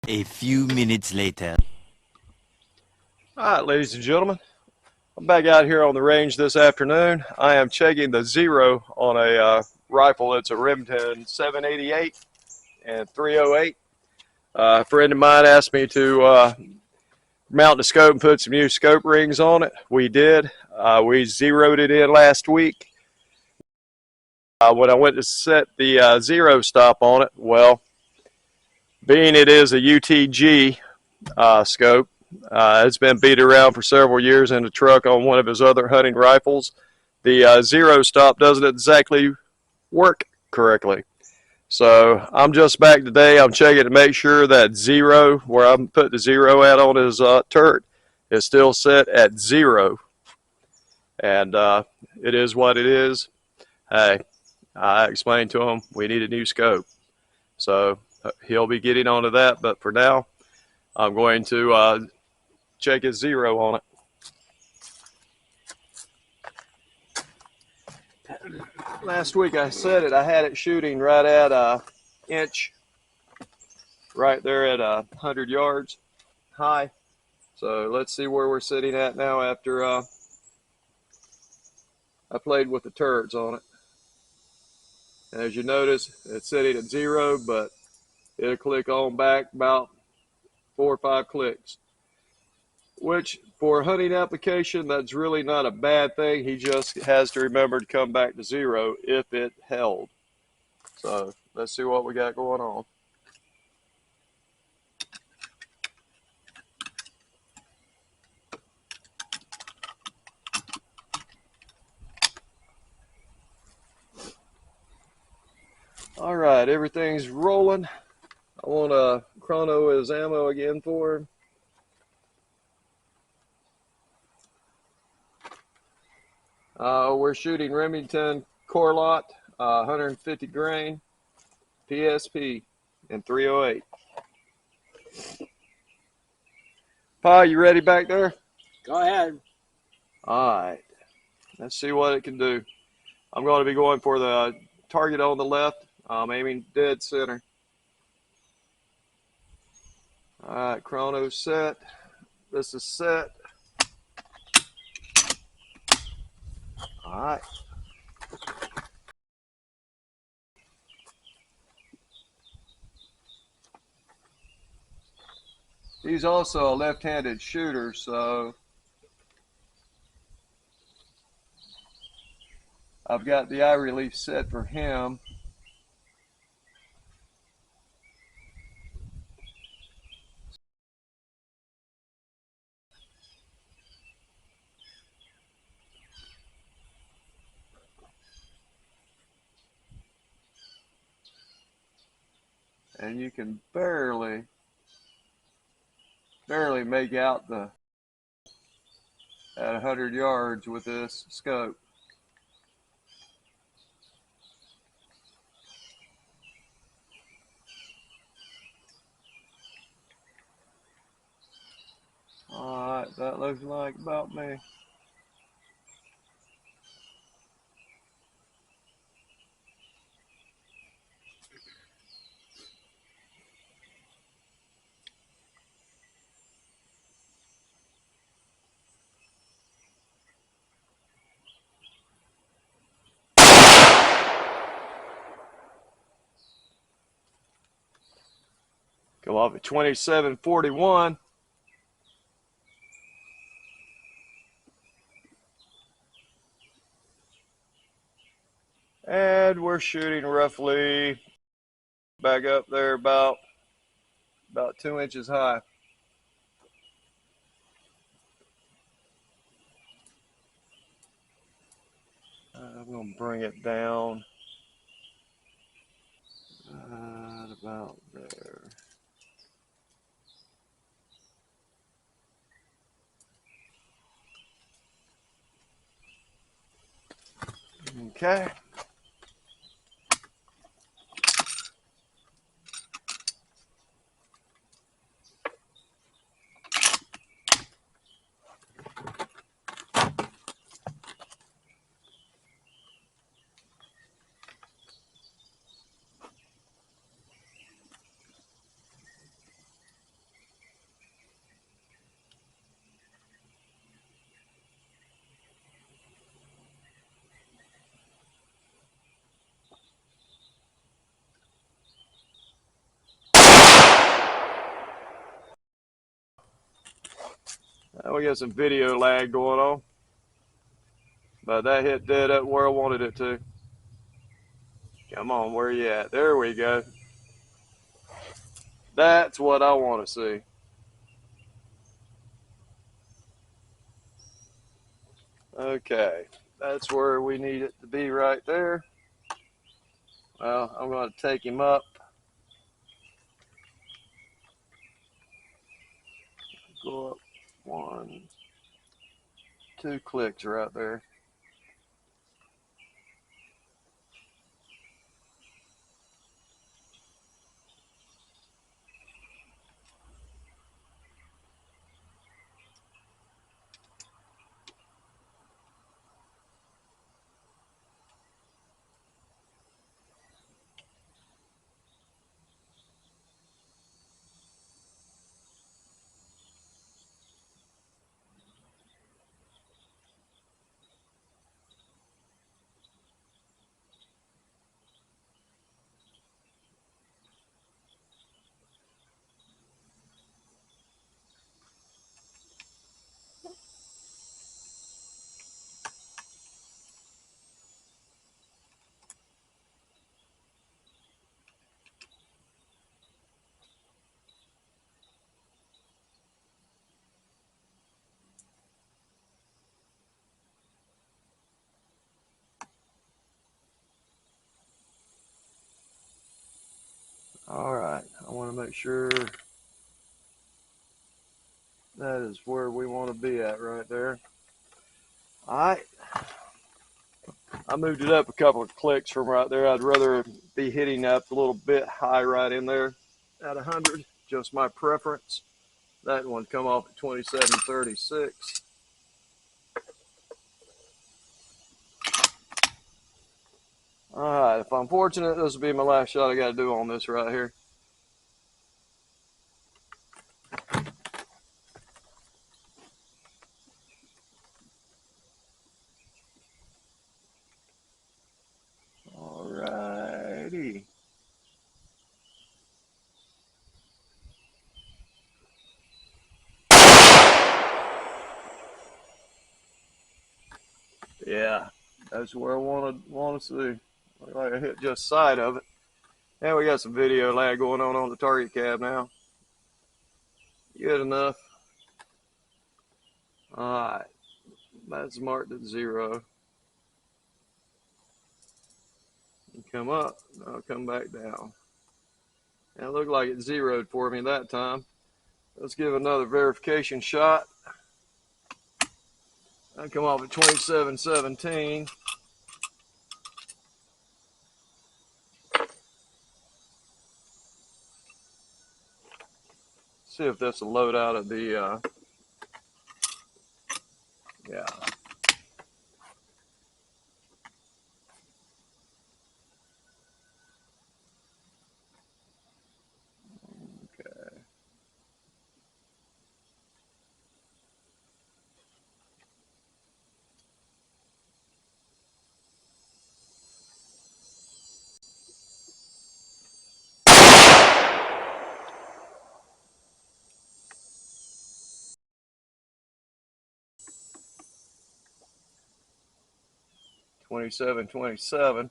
A few minutes later. All right, ladies and gentlemen, I'm back out here on the range this afternoon. I am checking the zero on a rifle. It's a Remington 788 and 308. A friend of mine asked me to mount the scope and put some new scope rings on it. We did. We zeroed it in last week. When I went to set the zero stop on it, well, being it is a UTG scope, it's been beat around for several years in a truck on one of his other hunting rifles. The zero stop doesn't exactly work correctly. So I'm just back today. I'm checking to make sure that zero, where I'm putting the zero at on his turret, is still set at 0. And it is what it is. Hey, I explained to him we need a new scope. So he'll be getting onto that. But for now, I'm going to check his zero on it. Last week I said it, I had it shooting right at an inch, right there at 100 yards high. So let's see where we're sitting at now after I played with the turrets on it. And as you notice, it's sitting at 0, but it'll click on back about 4 or 5 clicks. Which, for a hunting application, that's really not a bad thing. He just has to remember to come back to 0 if it held. So let's see what we got going on. All right, everything's rolling. I want to chrono his ammo again for him. We're shooting Remington Core-Lokt, 150 grain, PSP, and 308. Pa, you ready back there? Go ahead. All right, let's see what it can do. I'm going to be going for the target on the left. I'm aiming dead center. All right, chrono set. This is set. All right. He's also a left-handed shooter, so I've got the eye relief set for him. And you can barely make out the at 100 yards with this scope. All right, that looks like about me. Go off at 2741. And we're shooting roughly back up there about 2 inches high. I'm going to bring it down about there. Okay. We got some video lag going on, but that hit dead up where I wanted it to. Come on, where you at? There we go. That's what I want to see. Okay, that's where we need it to be right there. Well, I'm going to take him up. Go up 1, 2 clicks right there. All right, I want to make sure that is where we want to be at right there. All right, I moved it up a couple of clicks from right there. I'd rather be hitting up a little bit high right in there at 100, just my preference. That one come off at 27.36. All right, if I'm fortunate, this will be my last shot I got to do on this right here. All righty. Yeah, that's where I want to see. Look like I hit just side of it. And we got some video lag going on the target cab now. Good enough. All right, that's marked at 0. You come up, I'll come back down. And it looked like it zeroed for me that time. Let's give another verification shot. I come off at 27.17. See if this will load out of the, yeah. Okay. $27.27.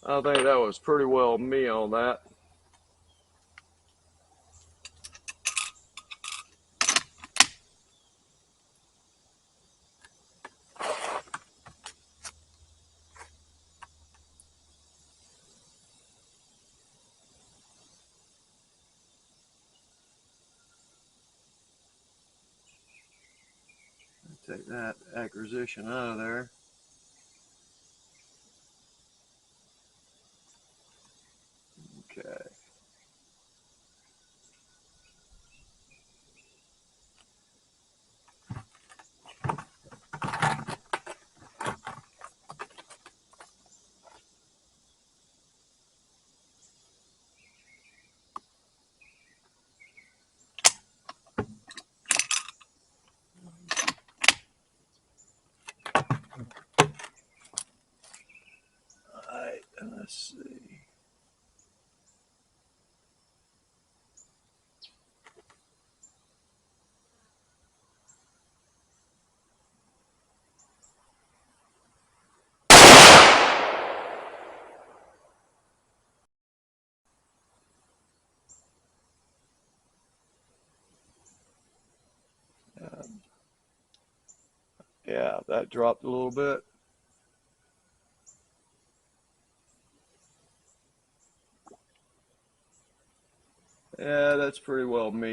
I think that was pretty well me on that. Take that acquisition out of there. Okay. All right, let's see. Yeah, that dropped a little bit. Yeah, that's pretty well me.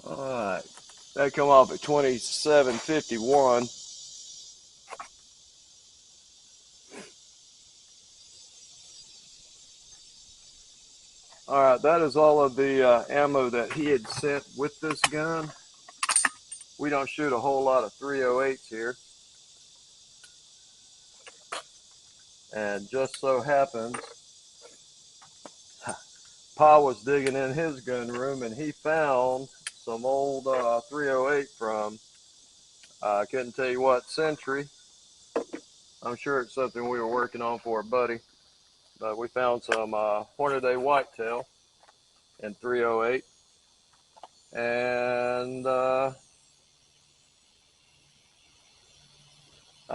All right, that come off at 27.51. All right, that is all of the ammo that he had sent with this gun. We don't shoot a whole lot of 308s here. And just so happens, Pa was digging in his gun room and he found some old 308 from, I couldn't tell you what century. I'm sure it's something we were working on for a buddy. But we found some Hornady whitetail in 308. And I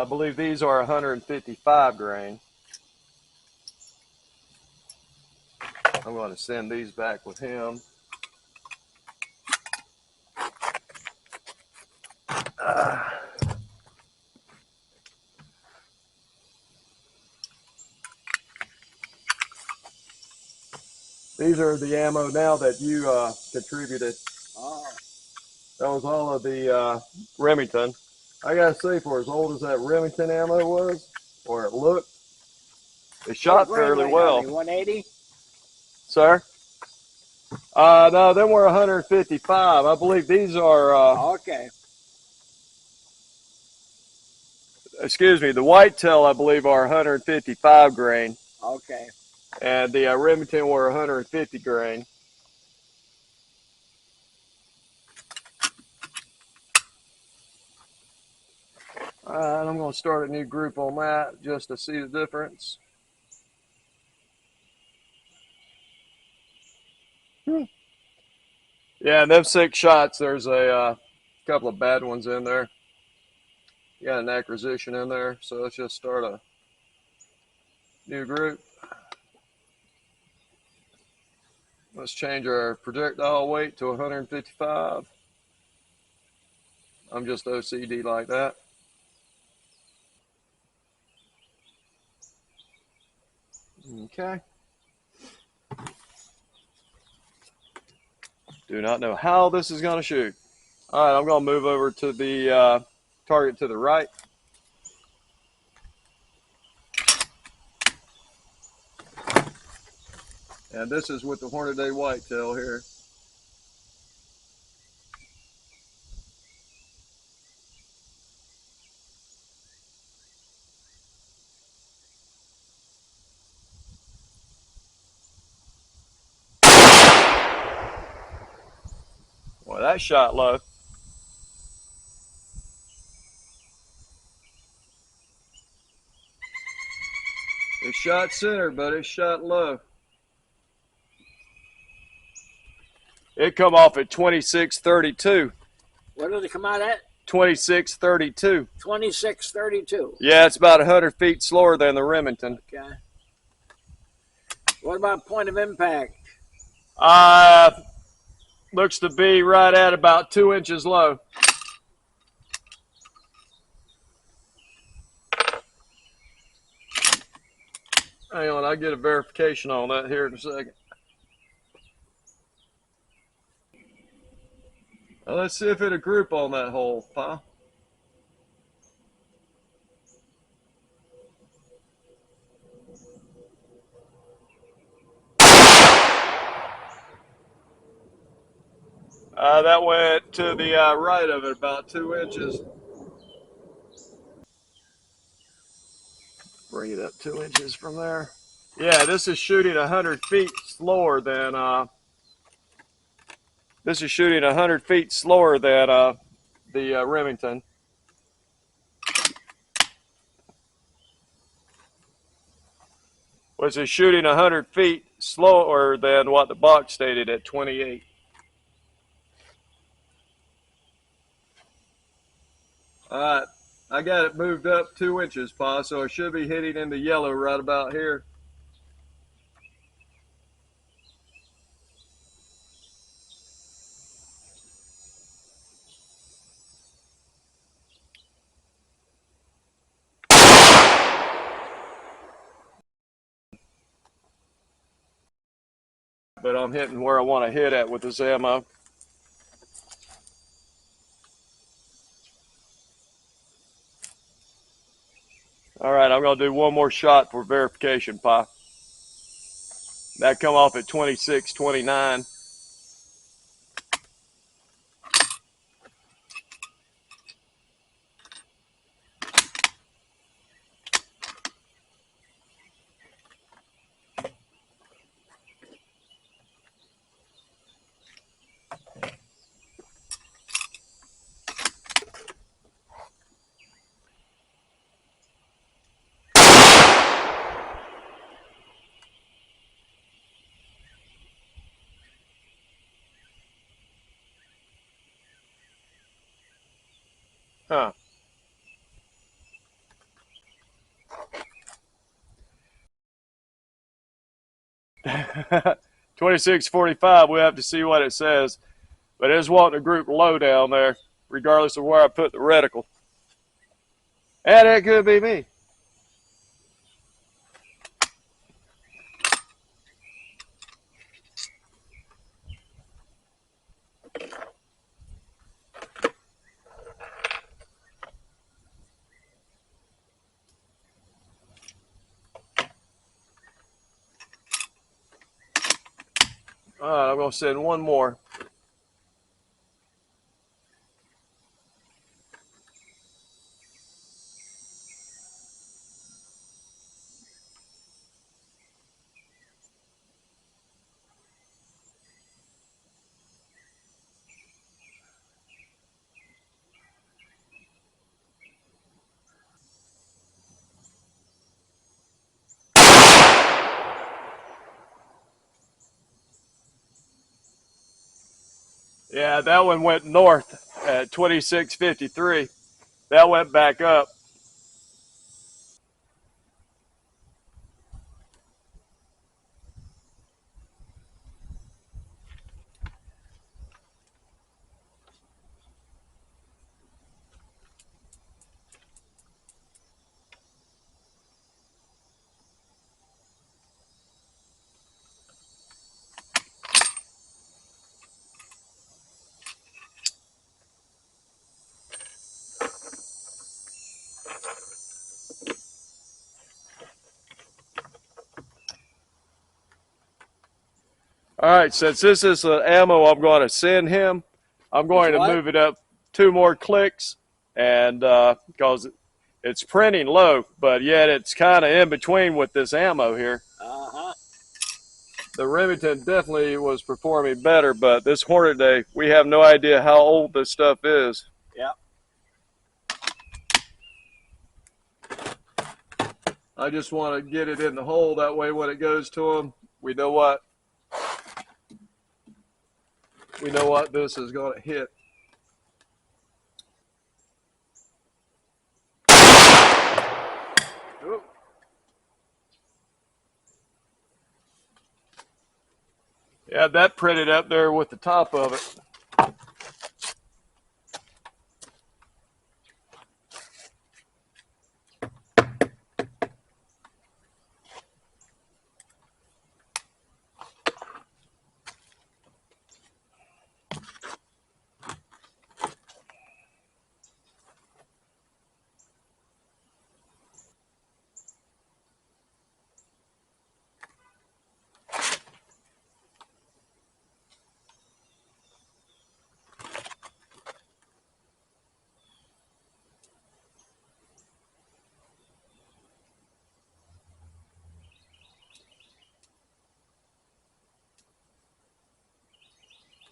believe these are 155 grain. I'm going to send these back with him. These are the ammo now that you contributed. Oh. That was all of the Remington. I gotta say, for as old as that Remington ammo was, or it looked, it shot fairly well. 180? Sir? No, them were 155. I believe these are, Okay. excuse me, the whitetail I believe are 155 grain. Okay. And the Remington were 150 grain. All right, I'm going to start a new group on that just to see the difference. Yeah, them 6 shots, there's a couple of bad ones in there. You got an acquisition in there, so let's just start a new group. Let's change our projectile weight to 155. I'm just OCD like that. Okay. Do not know how this is going to shoot. All right, I'm going to move over to the target to the right. And this is with the Hornady whitetail here. Well, that shot low. It shot center, but it shot low. It come off at 26.32. What did it come out at? 26.32. 26.32. Yeah, it's about 100 feet slower than the Remington. Okay. What about point of impact? Looks to be right at about 2 inches low. Hang on, I'll get a verification on that here in a second. Now let's see if it'll group on that hole, Pa. That went to the right of it about 2 inches. Bring it up 2 inches from there. Yeah, this is shooting 100 feet slower than the Remington. Which is shooting 100 feet slower than what the box stated at 28. All right, I got it moved up 2 inches, Pa, so it should be hitting in the yellow right about here. but I'm hitting where I want to hit at with this ammo. All right, I'm going to do one more shot for verification, Pi. That come off at 26.29. Huh. $26.45, we have to see what it says. But it's wanting a group low down there, regardless of where I put the reticle. And that could be me. All right, I'm going to send one more. Yeah, that one went north at 26.53. That went back up. All right, since this is the ammo I'm going to send him, I'm going to move it up 2 more clicks, and because it's printing low, but yet it's kind of in between with this ammo here. The Remington definitely was performing better, but this Hornady, we have no idea how old this stuff is. Yeah. I just want to get it in the hole, that way when it goes to them, we know what this is going to hit. Oop. Yeah, that printed up there with the top of it.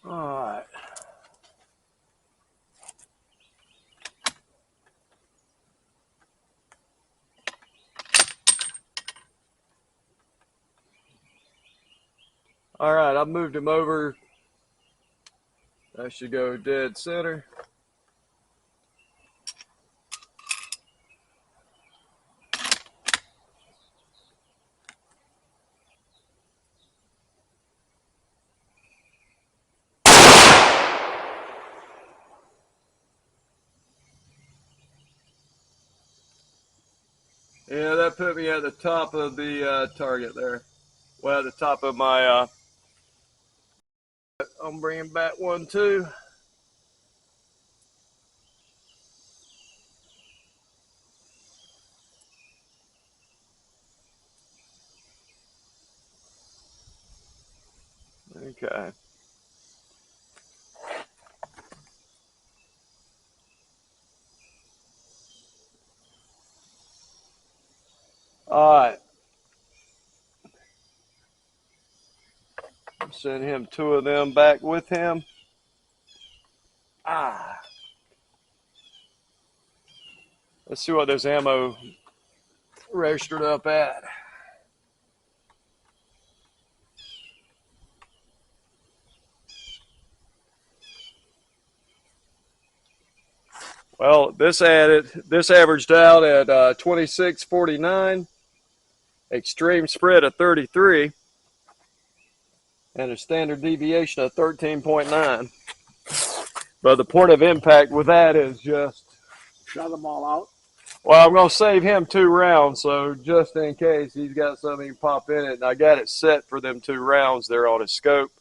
All right. All right, I've moved him over. That should go dead center. Yeah, that put me at the top of the target there. Well, at the top of my I'm bringing back one too. Okay. All right. Send him 2 of them back with him. Let's see what this ammo registered up at. Well, this averaged out at 26.49, extreme spread of 33, and a standard deviation of 13.9. But the point of impact with that is just Shut them all out. well, I'm going to save him 2 rounds, so just in case he's got something to pop in it. And I got it set for them 2 rounds there on his scope.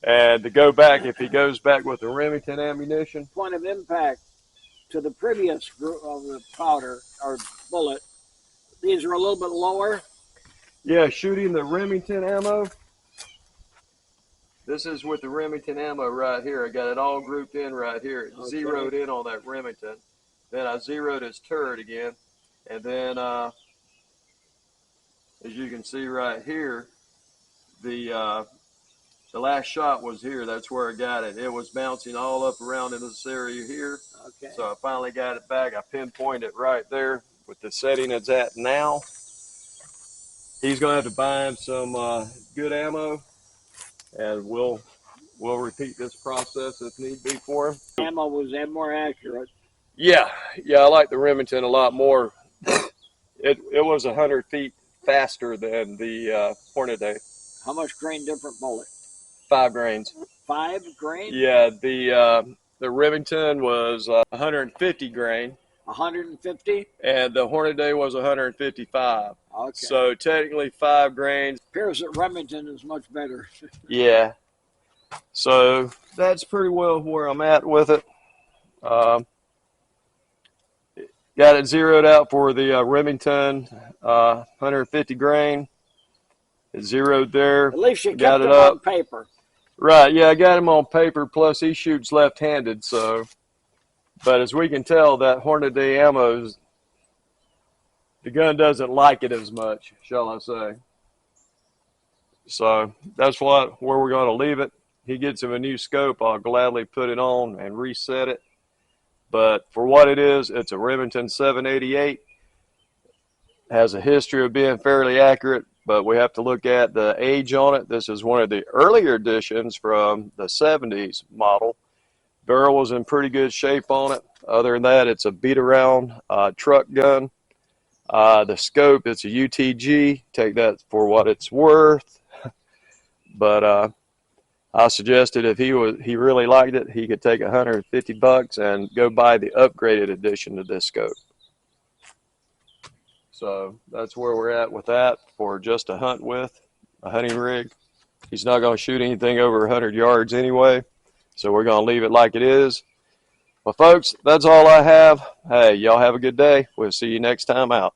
And to go back, if he goes back with the Remington ammunition. Point of impact to the previous group of the powder or bullet. These are a little bit lower. Yeah, shooting the Remington ammo. This is with the Remington ammo right here. I got it all grouped in right here. It zeroed in on that Remington. Then I zeroed his turret again. And then, as you can see right here, the last shot was here. That's where I got it. It was bouncing all up around in this area here. Okay. So I finally got it back. I pinpointed it right there with the setting it's at now. He's going to have to buy him some good ammo, and we'll repeat this process if need be for him. Ammo was more accurate. Yeah, I like the Remington a lot more. It was 100 feet faster than the Hornady. How much grain different bullet? 5 grains. 5 grain? Yeah, the Remington was 150 grain. 150? And the Hornady was 155. Okay. So technically 5 grains. Appears that Remington is much better. Yeah. So that's pretty well where I'm at with it. Got it zeroed out for the Remington 150 grain. It's zeroed there. At least you got kept it it up on paper. Right, yeah, I got him on paper, plus he shoots left-handed, so. But as we can tell, that Hornady ammo, the gun doesn't like it as much, shall I say. So that's where we're going to leave it. He gets him a new scope, I'll gladly put it on and reset it. But for what it is, it's a Remington 788. Has a history of being fairly accurate, but we have to look at the age on it. This is one of the earlier editions from the 70s model. Barrel was in pretty good shape on it. Other than that, it's a beat-around truck gun. The scope, it's a UTG. Take that for what it's worth. But I suggested if he really liked it, he could take $150 and go buy the upgraded edition of this scope. So that's where we're at with that for just a hunt with a hunting rig. He's not going to shoot anything over 100 yards anyway, so we're going to leave it like it is. Well, folks, that's all I have. Hey, y'all have a good day. We'll see you next time out.